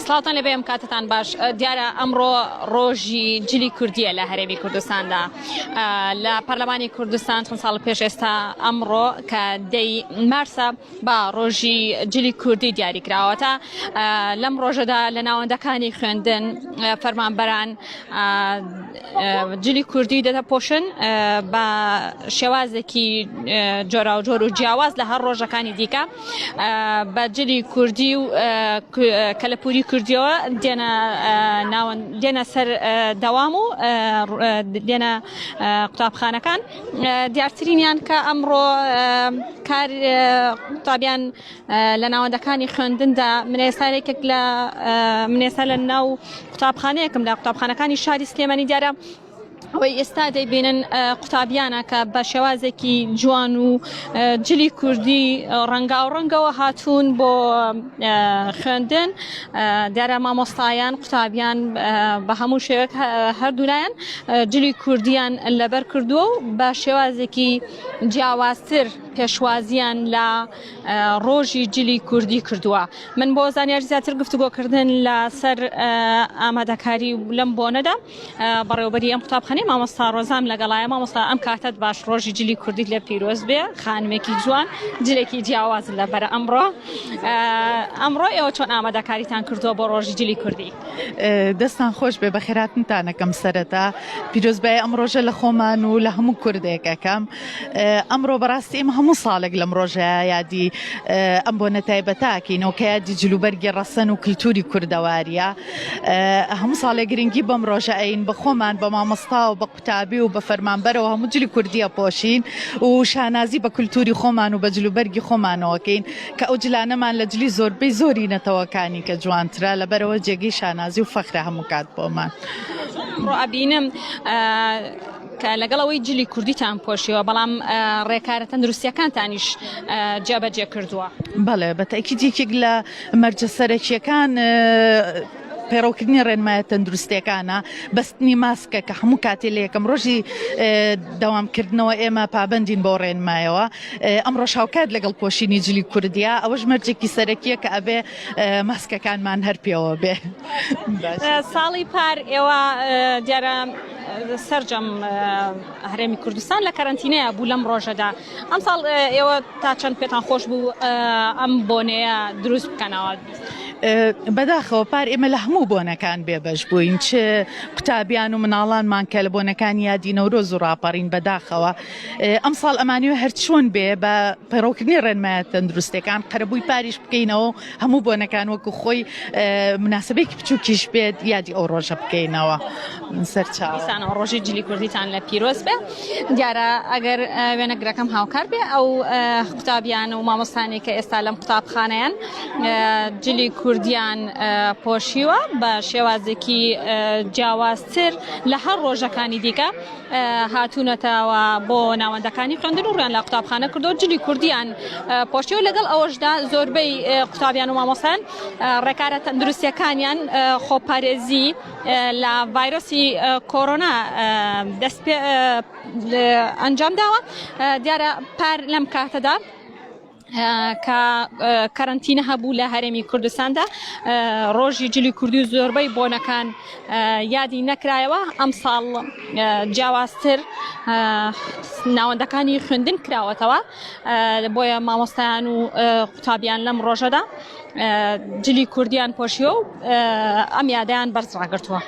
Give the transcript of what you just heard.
سڵاتان لەبێ ئەم کاتتان باش دیارە ئەمڕۆ ڕۆژی جلی کوردیە لە هەرێمی کوردستاندا لە پەرلەمانی کوردستان چەند ساڵ پێش ئێستا ئەمڕۆ کە دەی مارسە بە ڕۆژی جلی کوردی دیاریکراوەتە لەم ڕۆژەدا لە ناوەندەکانی خوێندن فەرمانبەران جلی کوردی دەتەپۆشن بە شێوازێکی جۆرا و جۆر و جیاواز لە هەر ڕۆژەکانی دیکە بە جلی کوردی و کەلەپوری کوردیەوە دێنە سەر دەوام و دێنە قوتابخانەکان دیارترینیان کە ئەمڕۆ کار قوتابیان لە ناوەندەکانی خوێندندا منێسارێکێک لە منێسا لە ناو قوتابخانەیەکم لە قوتابخانەکانی شاری سلێمانی دیارە ئەوەی ئێستا دەیبینن قوتابیانە کە بە شێوازێکی جوان و جلی کوردی ڕەنگاوڕەنگەوە هاتوون بۆ خوێندن دیارە مامۆستایان قوتابیان بە هەموو شێوەیەک هەردوولایەن جلی کوردیان لەبەر کردووە و بە شێوازێکی جیاوازتر پێشوازیان لە ڕۆژی جلی کوردی کردووە من بۆ زانیاری زیاتر گفتوگۆکردن لەسەر ئامادەکاری لەم بۆنەدا بەڕێوەبەری ئەم قوتابخانەی مامۆستا ڕۆزام لەگەڵایە مامۆستا ئەم کاتت باش ڕۆژی جلی کوردی لێ پیرۆز بێ خانمێکی جوان جلێکی جیاواز لەبەر ئەمڕۆ ئێوە چۆن ئامادەکاریتان کردووە بۆ ڕۆژی جلی کوردی دەستان خۆش بێ بەخێراتنتانەکەم سەرەتا پیرۆزبای ئەم ڕۆژە لە خۆمان و لە هەموو کوردێکەکەم ئەمڕۆ بەڕاستی ئێمە هەموو ساڵێک لەم ڕۆژەیە یادی ئەم بۆ نەتایبەتاکەینەوە کە یادی جلوبەرگی ڕەسەن و کللتوری کوردەواریە هەموو ساڵێک گرنگی بەم ڕۆژە ئەین بە خۆمان بە مامۆستا و بە قوتابی و بە فەرمانبەرەوە هەموو جلی کوردیە پۆشین و شانازی بە کللتوری خۆمان و بە جلوبەرگی خۆمانەوەکەین کە ئەو جلانەمان لە جلی زۆربەی زۆری نەتەوەکانی کە جوانترە لەبەرەوە جێگەی شانازی و فەخرە هەموو کات بۆمان ڕائبینم کە لەگەڵەوەی جلی کوردیتان پۆشیەوە بەڵام ڕێکارە تەندروستیەکانتانیش جێبەجێ کردووە بەڵێ بە تاکیدێکێک لە مەرجە سەرەکیەکان پێڕەوکردنی ڕێنمایە تەندروستیەکانە بەستنی ماسکە کە هەموو کاتێ لە یەکەم ڕۆژی دەوامکردنەوە ئێمە پابندین بۆ ڕێنمایەوە ئەمڕۆ شاوکات لەگەڵ پۆشینی جلی کوردیا ئەوەش مەرجێکی سەرەکیە کە ئەبێ ماسکەکانمان هەر پێوە بێ ساڵی پار ئێوە دیارە سەرجەم هەرێمی کوردستان لە کەرەنتینەیە بوو لەم ڕۆژەدا ئەم ساڵ ئێوە تا چەند پێتان خۆش بوو ئەم بۆنەیە دروست بکەنەوە بەداخەوە پار ئێمە لە هەموو بۆنەکان بێبەش بووین چ قوتابیان و مناڵانمان کە لە بۆنەکانی یادی نەورۆز و ڕاپەڕین بەداخەوە ئەم ساڵ ئەمانیوە هەرچۆن بێ بە پەڕۆکردنی ڕێنمایە تەندروستەکان قەرەبووی پاریش بکەینەوە هەموو بۆنەکان وەکو خۆی مناسبەیەکی بچووکیش بێت یادی ئەو ڕۆژە بکەینەوە سەرچاوە ڕۆژی جلی کوردیتان لە پیرۆز بێ دیارە ئەگەر وێنەگرەکەم هاوکار بێ ئەو قوتابیان و مامۆستانی کە ئێستا لەم قوتابخانەیان جلی کوردیان پۆشیوە بە شێوازێکی جیاوازتر لە هەر ڕۆژەکانی دیکە هاتوونەتەوە بۆ ناوەندەکانی خوێندن و ڕێن لە قوتابخانە کردو جلی کوردیان پۆشیوە لەگەڵ ئەوەشدا زۆربەی قوتابیان و مامۆستان ڕێکارە تەندروستیەکانیان خۆپارێزی لە ڤایرۆسی کۆرۆنا دەست پێ ئەنجام داوە دیارە پار لەم کاتەدا کە کەرەنتینە هەبوو لە هەرێمی کوردستاندا ڕۆژی جلی کوردی و زۆربەی بۆنەکان یادی نەکرایەوە ئەم ساڵ جیاوازتر ناوەندەکانی خوێندن کراوەتەوە بۆیە مامۆستایان و قوتابیان لەم ڕۆژەدا جلی کوردیان پۆشیوە و ئەم یادەیان بەرز ڕاگرتووە